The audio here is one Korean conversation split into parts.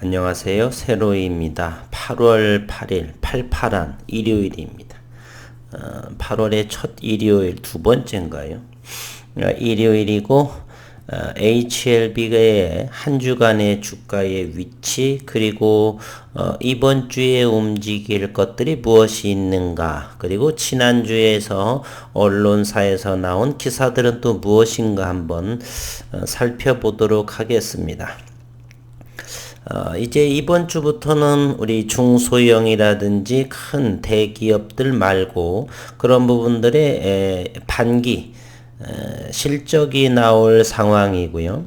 안녕하세요. 세로이입니다. 8월 8일, 팔팔한 일요일입니다. 8월의 첫 일요일 두 번째인가요? 일요일이고 HLB의 한 주간의 주가의 위치 그리고 이번 주에 움직일 것들이 무엇이 있는가 그리고 지난주에서 언론사에서 나온 기사들은 또 무엇인가 한번 살펴보도록 하겠습니다. 이제 이번 주부터는 우리 중소형이라든지 큰 대기업들 말고 그런 부분들의 반기 실적이 나올 상황이고요.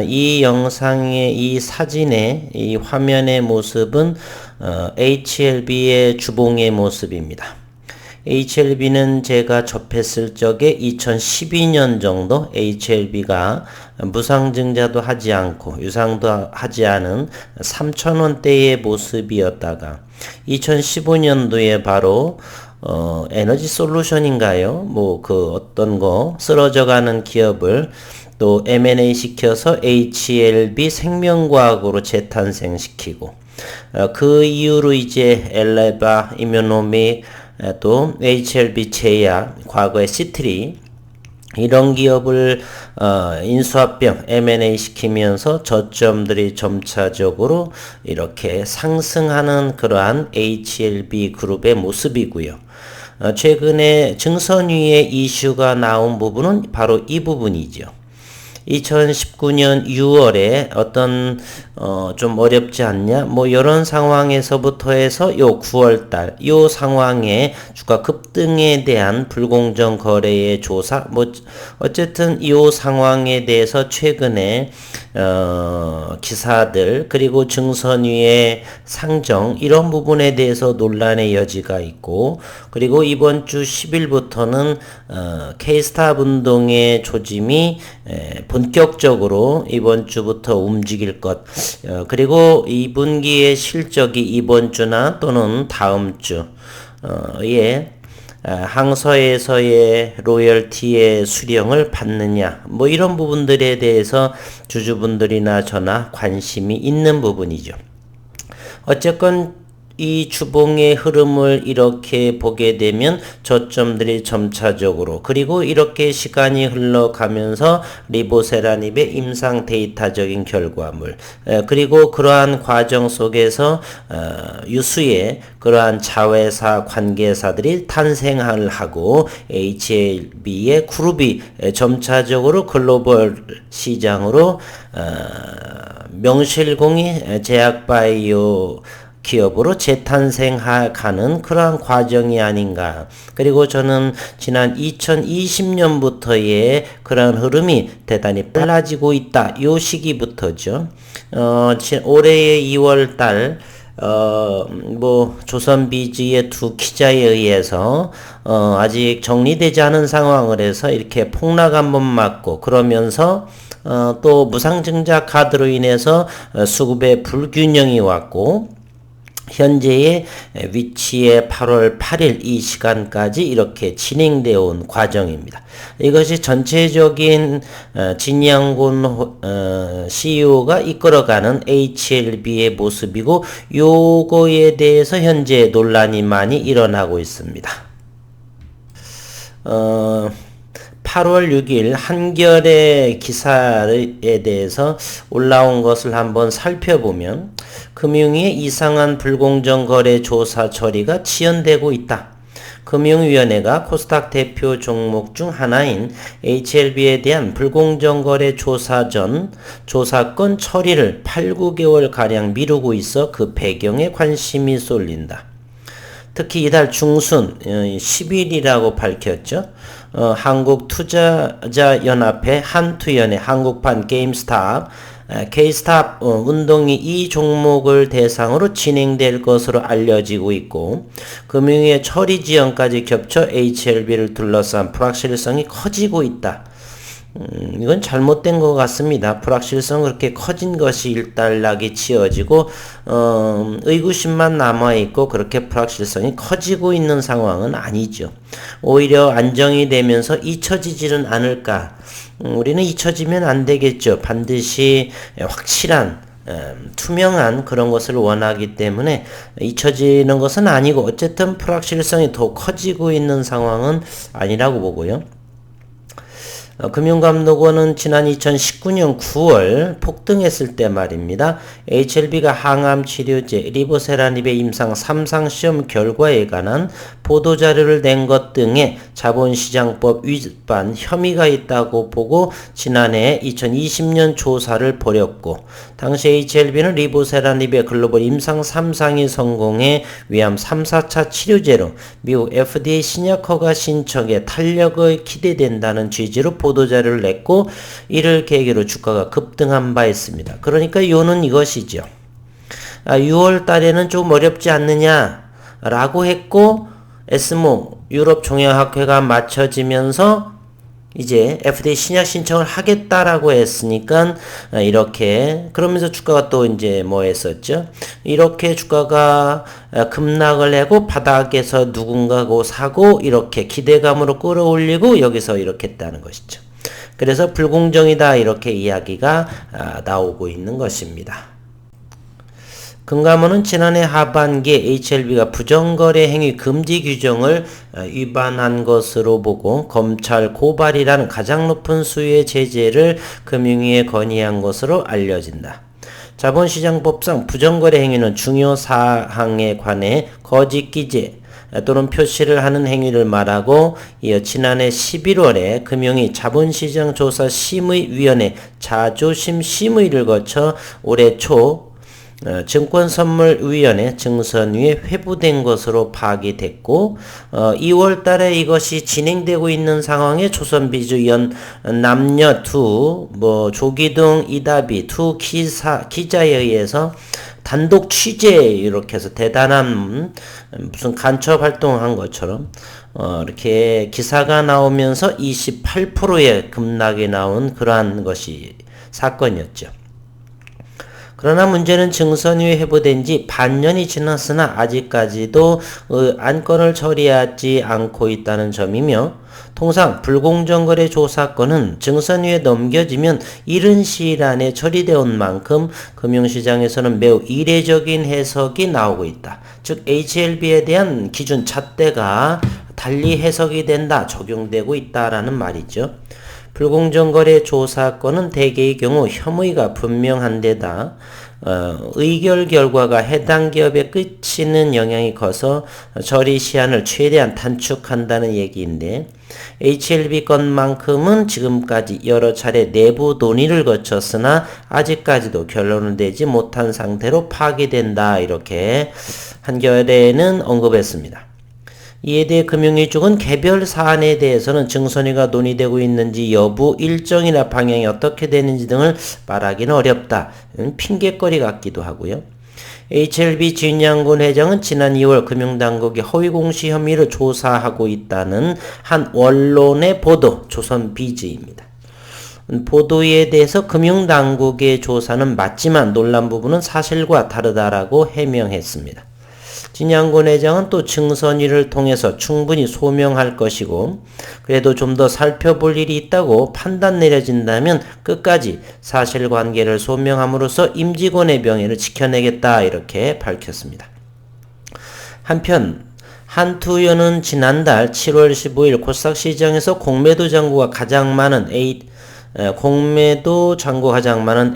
이 영상의 이 사진의 이 화면의 모습은 HLB의 주봉의 모습입니다. HLB는 제가 접했을 적에 2012년 정도 HLB가 무상증자도 하지 않고 유상도 하지 않은 3,000원대의 모습이었다가 2015년도에 바로 에너지 솔루션인가요? 어떤 거 쓰러져가는 기업을 또 M&A 시켜서 HLB 생명과학으로 재탄생시키고 그 이후로 이제 엘레바, 이뮤노믹 또 HLB 제약, 과거의 시트리 이런 기업을 인수합병 M&A 시키면서 저점들이 점차적으로 이렇게 상승하는 그러한 HLB 그룹의 모습이고요. 최근에 증선 위에 이슈가 나온 부분은 바로 이 부분이죠. 2019년 6월에 어떤 좀 어렵지 않냐 이런 상황에서부터 해서 요 9월달 요 상황에 주가 급등에 대한 불공정 거래의 조사 어쨌든 요 상황에 대해서 최근에 기사들 그리고 증선위의 상정 이런 부분에 대해서 논란의 여지가 있고 그리고 이번 주 10일부터는 K-스탑 운동의 조짐이 본격적으로 이번 주부터 움직일 것 그리고 2분기의 실적이 이번 주나 또는 다음 주에 항서에서의 로열티의 수령을 받느냐 이런 부분들에 대해서 주주분들이나 저나 관심이 있는 부분이죠. 어쨌건 이 주봉의 흐름을 이렇게 보게 되면 저점들이 점차적으로 그리고 이렇게 시간이 흘러가면서 리보세라닙의 임상 데이터적인 결과물 그리고 그러한 과정 속에서 유수의 그러한 자회사 관계사들이 탄생을 하고 HLB의 그룹이 점차적으로 글로벌 시장으로 명실공히 제약바이오 기업으로 재탄생하는 그러한 과정이 아닌가. 그리고 저는 지난 2020년부터의 그러한 흐름이 대단히 빨라지고 있다. 요 시기부터죠. 올해의 2월달 조선비즈의 두 기자에 의해서 아직 정리되지 않은 상황을 해서 이렇게 폭락 한번 맞고 그러면서 또 무상증자 카드로 인해서 수급의 불균형이 왔고 현재의 위치에 8월 8일 이 시간까지 이렇게 진행되어 온 과정입니다. 이것이 전체적인 진양군 CEO가 이끌어가는 HLB의 모습이고 요거에 대해서 현재 논란이 많이 일어나고 있습니다. 8월 6일 한겨레 기사에 대해서 올라온 것을 한번 살펴보면 금융위의 이상한 불공정 거래 조사 처리가 지연되고 있다. 금융위원회가 코스닥 대표 종목 중 하나인 HLB에 대한 불공정 거래 조사 전 조사건 처리를 8, 9개월가량 미루고 있어 그 배경에 관심이 쏠린다. 특히 이달 중순 10일이라고 밝혔죠. 한국투자자연합회 한투연의 한국판 게임스탑 K-스탑 운동이 이 종목을 대상으로 진행될 것으로 알려지고 있고 금융위의 처리 지연까지 겹쳐 HLB를 둘러싼 불확실성이 커지고 있다. 이건 잘못된 것 같습니다. 불확실성 그렇게 커진 것이 일단락이 치어지고 의구심만 남아있고 그렇게 불확실성이 커지고 있는 상황은 아니죠. 오히려 안정이 되면서 잊혀지지는 않을까. 우리는 잊혀지면 안 되겠죠. 반드시 확실한 투명한 그런 것을 원하기 때문에 잊혀지는 것은 아니고 어쨌든 불확실성이 더 커지고 있는 상황은 아니라고 보고요. 금융감독원은 지난 2019년 9월 폭등했을 때 말입니다. HLB가 항암 치료제 리보세라닙의 임상 3상 시험 결과에 관한 보도자료를 낸 것 등의 자본시장법 위반 혐의가 있다고 보고 지난해 2020년 조사를 벌였고 당시 HLB는 리보세라닙의 글로벌 임상 3상이 성공해 위암 3, 4차 치료제로 미국 FDA 신약 허가 신청에 탄력을 기대된다는 취지로 보도자료를 냈고 이를 계기로 주가가 급등한 바 있습니다. 그러니까 요는 이것이죠. 6월 달에는 좀 어렵지 않느냐 라고 했고 에스모 유럽 종양학회가 맞춰지면서 이제 FDA 신약 신청을 하겠다라고 했으니까 이렇게 그러면서 주가가 또 이제 뭐 했었죠? 이렇게 주가가 급락을 하고 바닥에서 누군가고 사고 이렇게 기대감으로 끌어올리고 여기서 이렇게 했다는 것이죠. 그래서 불공정이다 이렇게 이야기가 나오고 있는 것입니다. 금감원은 지난해 하반기에 HLB가 부정거래 행위 금지 규정을 위반한 것으로 보고 검찰 고발이라는 가장 높은 수위의 제재를 금융위에 건의한 것으로 알려진다. 자본시장법상 부정거래 행위는 중요 사항에 관해 거짓 기재 또는 표시를 하는 행위를 말하고 이어 지난해 11월에 금융위 자본시장조사심의위원회 자조심 심의를 거쳐 올해 초 증권선물위원회 증선위에 회부된 것으로 파악이 됐고 2월 달에 이것이 진행되고 있는 상황에 조선비주연 남녀 조기둥 이다비 기자에 의해서 단독 취재 이렇게 해서 대단한 무슨 간첩 활동한 것처럼 이렇게 기사가 나오면서 28%의 급락이 나온 그러한 것이 사건이었죠. 그러나 문제는 증선위에 회부된 지 반년이 지났으나 아직까지도 안건을 처리하지 않고 있다는 점이며 통상 불공정거래 조사건은 증선위에 넘겨지면 이른 시일 안에 처리되어 온 만큼 금융시장에서는 매우 이례적인 해석이 나오고 있다. 즉 HLB에 대한 기준 잣대가 달리 해석이 된다, 적용되고 있다라는 말이죠. 불공정거래 조사건은 대개의 경우 혐의가 분명한 데다 의결 결과가 해당 기업에 그치는 영향이 커서 처리 시한을 최대한 단축한다는 얘기인데 HLB 건만큼은 지금까지 여러 차례 내부 논의를 거쳤으나 아직까지도 결론을 내지 못한 상태로 파기된다 이렇게 한겨레는 언급했습니다. 이에 대해 금융위 쪽은 개별 사안에 대해서는 증선위가 논의되고 있는지 여부, 일정이나 방향이 어떻게 되는지 등을 말하기는 어렵다. 핑계거리 같기도 하고요. HLB 진양군 회장은 지난 2월 금융당국이 허위공시 혐의를 조사하고 있다는 한 원론의 보도, 조선비즈입니다. 보도에 대해서 금융당국의 조사는 맞지만 논란 부분은 사실과 다르다라고 해명했습니다. 진양군 회장은 또 증선위를 통해서 충분히 소명할 것이고 그래도 좀 더 살펴볼 일이 있다고 판단 내려진다면 끝까지 사실관계를 소명함으로써 임직원의 명예를 지켜내겠다 이렇게 밝혔습니다. 한편 한투유는 지난달 7월 15일 코스닥시장에서 공매도 잔고가 가장 많은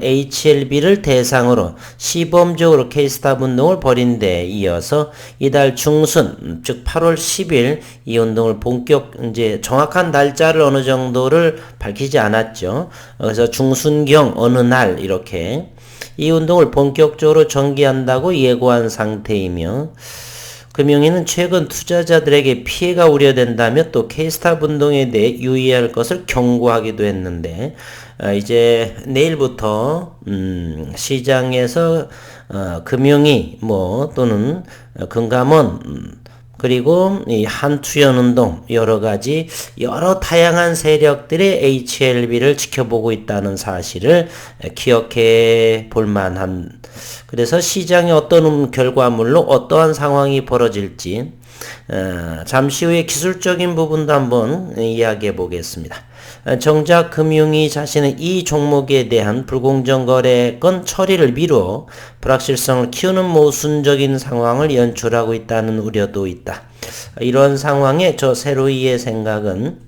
HLB를 대상으로 시범적으로 케이스탑 운동을 벌인 데 이어서 이달 중순, 즉 8월 10일 이 운동을 이제 정확한 날짜를 어느 정도를 밝히지 않았죠. 그래서 중순경 어느 날 이렇게 이 운동을 본격적으로 전개한다고 예고한 상태이며 금융위는 최근 투자자들에게 피해가 우려된다며 또 K스탑 운동에 대해 유의할 것을 경고하기도 했는데 이제 내일부터 시장에서 금융위 또는 금감원 그리고 이 한투연운동 여러 다양한 세력들의 HLB를 지켜보고 있다는 사실을 기억해 볼 만한 그래서 시장의 어떤 결과물로 어떠한 상황이 벌어질지 잠시 후에 기술적인 부분도 한번 이야기해 보겠습니다. 정작 금융이 자신의 이 종목에 대한 불공정 거래건 처리를 미루어 불확실성을 키우는 모순적인 상황을 연출하고 있다는 우려도 있다. 이런 상황에 저 세로이의 생각은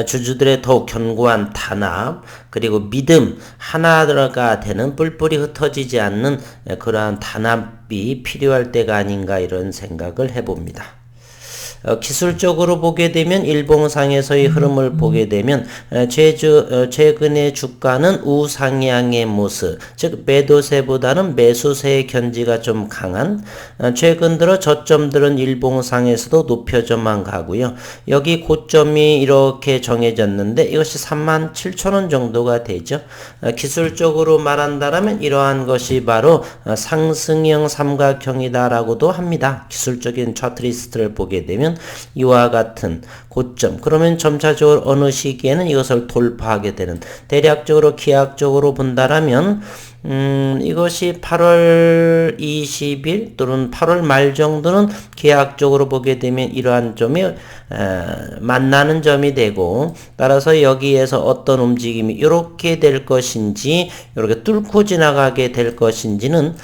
주주들의 더욱 견고한 단합 그리고 믿음 하나가 되는 뿔뿔이 흩어지지 않는 그러한 단합이 필요할 때가 아닌가 이런 생각을 해봅니다. 기술적으로 보게 되면 일봉상에서의 흐름을 보게 되면 최근의 주가는 우상향의 모습, 즉 매도세보다는 매수세의 견지가 좀 강한 최근 들어 저점들은 일봉상에서도 높여져만 가고요. 여기 고점이 이렇게 정해졌는데 이것이 37,000원 정도가 되죠. 기술적으로 말한다면 이러한 것이 바로 상승형 삼각형이다라고도 합니다. 기술적인 차트 리스트를 보게 되면 이와 같은 고점 그러면 점차적으로 어느 시기에는 이것을 돌파하게 되는 대략적으로 기하학적으로 본다라면 이것이 8월 20일 또는 8월 말 정도는 기하학적으로 보게 되면 이러한 점이 만나는 점이 되고 따라서 여기에서 어떤 움직임이 이렇게 될 것인지 이렇게 뚫고 지나가게 될 것인지는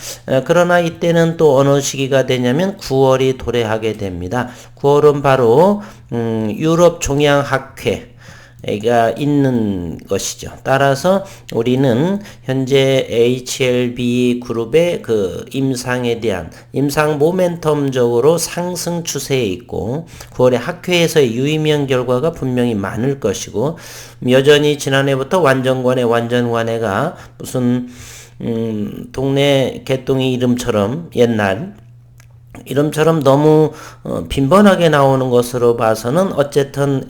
그러나 이때는 또 어느 시기가 되냐면 9월이 도래하게 됩니다. 9월은 바로 유럽 종양학회 가 있는 것이죠. 따라서 우리는 현재 HLB 그룹의 그 임상에 대한 임상 모멘텀적으로 상승 추세에 있고 9월에 학회에서의 유의미한 결과가 분명히 많을 것이고 여전히 지난해부터 완전관해가 무슨 동네 개똥이 이름처럼 옛날 이름처럼 너무 빈번하게 나오는 것으로 봐서는 어쨌든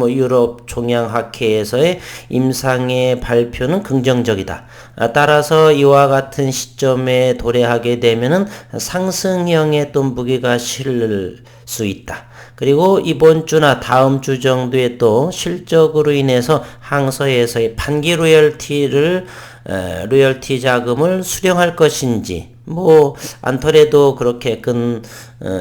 유럽 종양학회에서의 임상의 발표는 긍정적이다. 따라서 이와 같은 시점에 도래하게 되면은 상승형의 또 무게가 실릴 수 있다. 그리고 이번 주나 다음 주 정도에 또 실적으로 인해서 항소에서의 판기 로열티 자금을 수령할 것인지 않더라도 그렇게 큰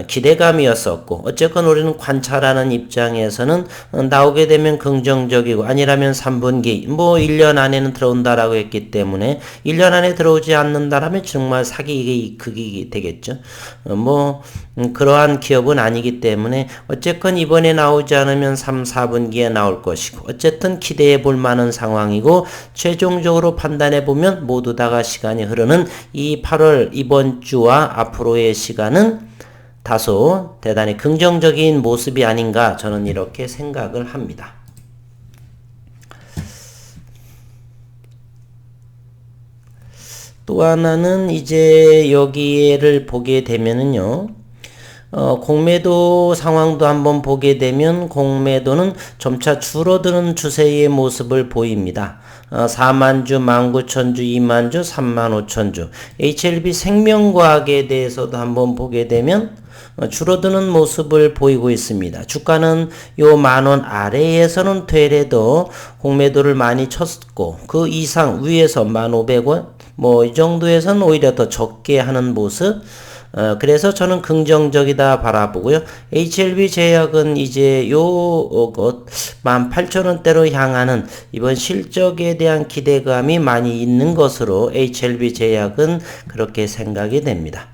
기대감이었었고 어쨌건 우리는 관찰하는 입장에서는 나오게 되면 긍정적이고 아니라면 3분기 1년 안에는 들어온다라고 했기 때문에 1년 안에 들어오지 않는다라면 정말 사기 극이 되겠죠. 그러한 기업은 아니기 때문에 어쨌건 이번에 나오지 않으면 3, 4분기에 나올 것이고 어쨌든 기대해 볼 만한 상황이고 최종적으로 판단해 보면 모두 다가 시간이 흐르는 이 8월 이번 주와 앞으로의 시간은 다소 대단히 긍정적인 모습이 아닌가 저는 이렇게 생각을 합니다. 또 하나는 이제 여기를 보게 되면은요. 공매도 상황도 한번 보게 되면 공매도는 점차 줄어드는 추세의 모습을 보입니다. 4만주, 19,000주, 2만주, 35,000주. HLB 생명과학에 대해서도 한번 보게 되면 줄어드는 모습을 보이고 있습니다. 주가는 요 10,000원 아래에서는 되래도 공매도를 많이 쳤고 그 이상 위에서 1,500원 이 정도에서는 오히려 더 적게 하는 모습. 그래서 저는 긍정적이다 바라보고요. HLB 제약은 이제 요것 18,000원대로 향하는 이번 실적에 대한 기대감이 많이 있는 것으로 HLB 제약은 그렇게 생각이 됩니다.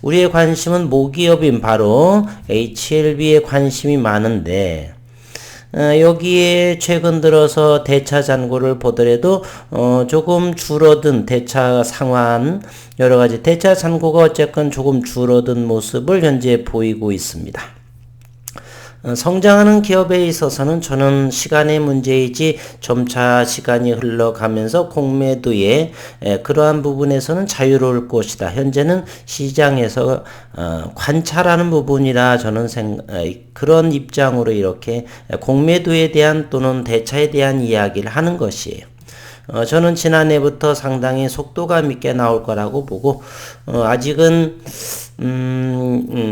우리의 관심은 모기업인 바로 HLB에 관심이 많은데 여기에 최근 들어서 대차 잔고를 보더라도 조금 줄어든 대차 상환 여러가지 대차 잔고가 어쨌건 조금 줄어든 모습을 현재 보이고 있습니다. 성장하는 기업에 있어서는 저는 시간의 문제이지 점차 시간이 흘러가면서 공매도의 그러한 부분에서는 자유로울 것이다. 현재는 시장에서 관찰하는 부분이라 저는 그런 입장으로 이렇게 공매도에 대한 또는 대차에 대한 이야기를 하는 것이에요. 저는 지난해부터 상당히 속도감 있게 나올 거라고 보고 아직은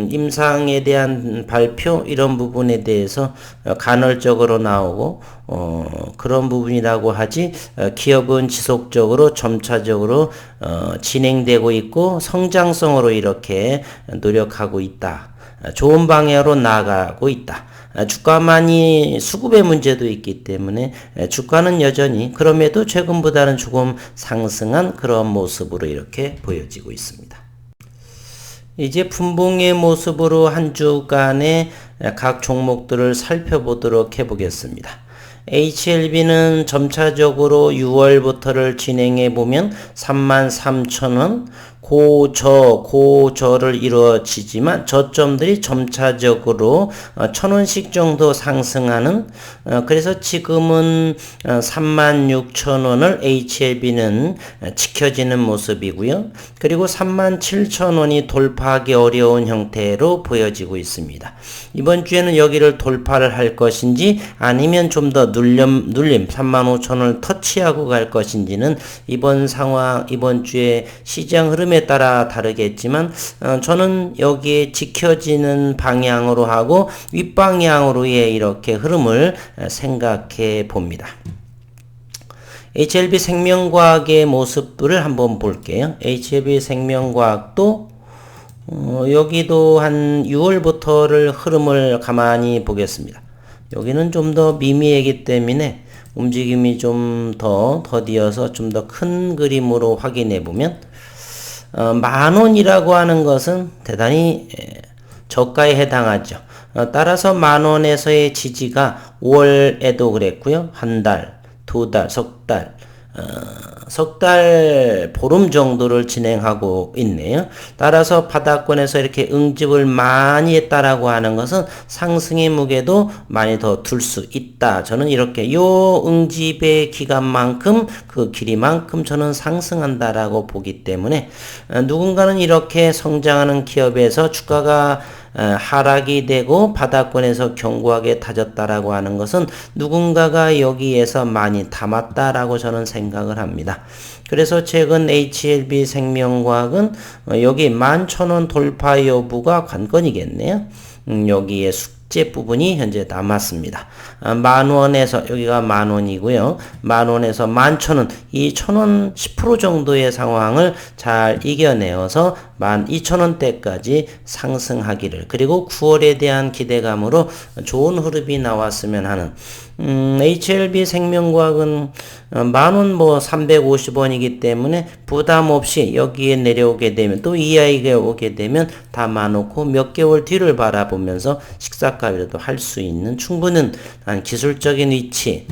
임상에 대한 발표 이런 부분에 대해서 간헐적으로 나오고 그런 부분이라고 하지 기업은 지속적으로 점차적으로 진행되고 있고 성장성으로 이렇게 노력하고 있다. 좋은 방향으로 나아가고 있다. 주가만이 수급의 문제도 있기 때문에 주가는 여전히 그럼에도 최근보다는 조금 상승한 그런 모습으로 이렇게 보여지고 있습니다. 이제 분봉의 모습으로 한 주간의 각 종목들을 살펴보도록 해보겠습니다. HLB는 점차적으로 6월부터를 진행해 보면 33,000원 고저를 이루어지지만 저점들이 점차적으로 1,000원씩 정도 상승하는 그래서 지금은 36,000원을 HLB는 지켜지는 모습이고요. 그리고 37,000원이 돌파하기 어려운 형태로 보여지고 있습니다. 이번 주에는 여기를 돌파를 할 것인지 아니면 좀 더 눌림 35,000원을 터치하고 갈 것인지는 이번 상황 이번 주에 시장 흐름에 따라 다르겠지만 저는 여기에 지켜지는 방향으로 하고 윗방향으로의 이렇게 흐름을 생각해 봅니다. HLB 생명과학의 모습들을 한번 볼게요. HLB 생명과학도 여기도 한 6월부터를 흐름을 가만히 보겠습니다. 여기는 좀 더 미미하기 때문에 움직임이 좀 더 더디어서 좀 더 큰 그림으로 확인해 보면 10,000원이라고 하는 것은 대단히 저가에 해당하죠. 따라서 10,000원에서의 지지가 5월에도 그랬고요. 한 달, 두 달, 석 달, 보름 정도를 진행하고 있네요. 따라서 바닥권에서 이렇게 응집을 많이 했다라고 하는 것은 상승의 무게도 많이 더 둘 수 있다. 저는 이렇게 요 응집의 기간만큼 그 길이만큼 저는 상승한다라고 보기 때문에 누군가는 이렇게 성장하는 기업에서 주가가 하락이 되고 바닥권에서 견고하게 다졌다라고 하는 것은 누군가가 여기에서 많이 담았다라고 저는 생각을 합니다. 그래서 최근 HLB 생명과학은 여기 11,000원 돌파 여부가 관건이겠네요. 여기에 숙제 부분이 현재 남았습니다. 10,000원에서 여기가 10,000원이고요. 10,000원에서 11,000원 이 1,000원 10% 정도의 상황을 잘 이겨내어서 12,000원대까지 상승하기를 그리고 9월에 대한 기대감으로 좋은 흐름이 나왔으면 하는 HLB 생명과학은 10,000원 350원이기 때문에 부담 없이 여기에 내려오게 되면 또 이하이가 오게 되면 담아놓고 몇 개월 뒤를 바라보면서 식사값이라도 할 수 있는 충분한 기술적인 위치.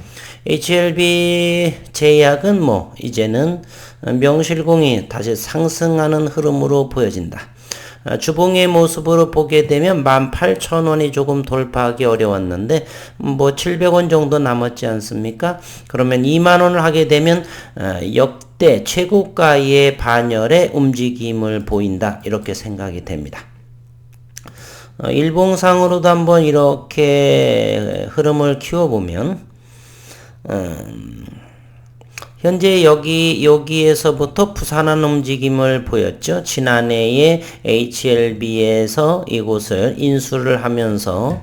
HLB 제약은 이제는 명실공히 다시 상승하는 흐름으로 보여진다. 주봉의 모습으로 보게 되면 18,000원이 조금 돌파하기 어려웠는데 700원 정도 남았지 않습니까? 그러면 20,000원을 하게 되면 역대 최고가의 반열의 움직임을 보인다. 이렇게 생각이 됩니다. 일봉상으로도 한번 이렇게 흐름을 키워보면 현재 여기에서부터 부산한 움직임을 보였죠. 지난해에 HLB에서 이곳을 인수를 하면서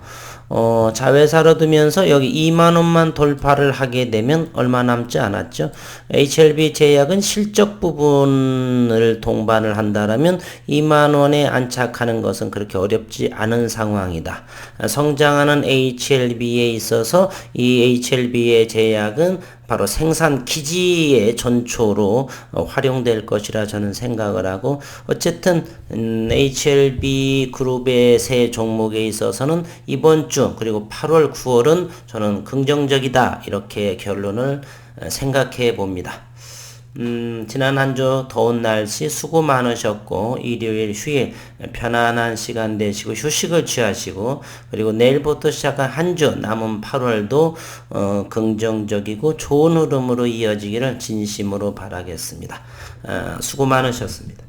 자회사로 두면서 여기 20,000원만 돌파를 하게 되면 얼마 남지 않았죠. HLB 제약은 실적 부분을 동반을 한다라면 20,000원에 안착하는 것은 그렇게 어렵지 않은 상황이다. 성장하는 HLB에 있어서 이 HLB의 제약은 바로 생산 기지의 전초로 활용될 것이라 저는 생각을 하고 어쨌든 HLB 그룹의 세 종목에 있어서는 이번 주 그리고 8월 9월은 저는 긍정적이다 이렇게 결론을 생각해 봅니다. 지난 한 주 더운 날씨 수고 많으셨고 일요일 휴일 편안한 시간 되시고 휴식을 취하시고 그리고 내일부터 시작한 한 주 남은 8월도 긍정적이고 좋은 흐름으로 이어지기를 진심으로 바라겠습니다. 수고 많으셨습니다.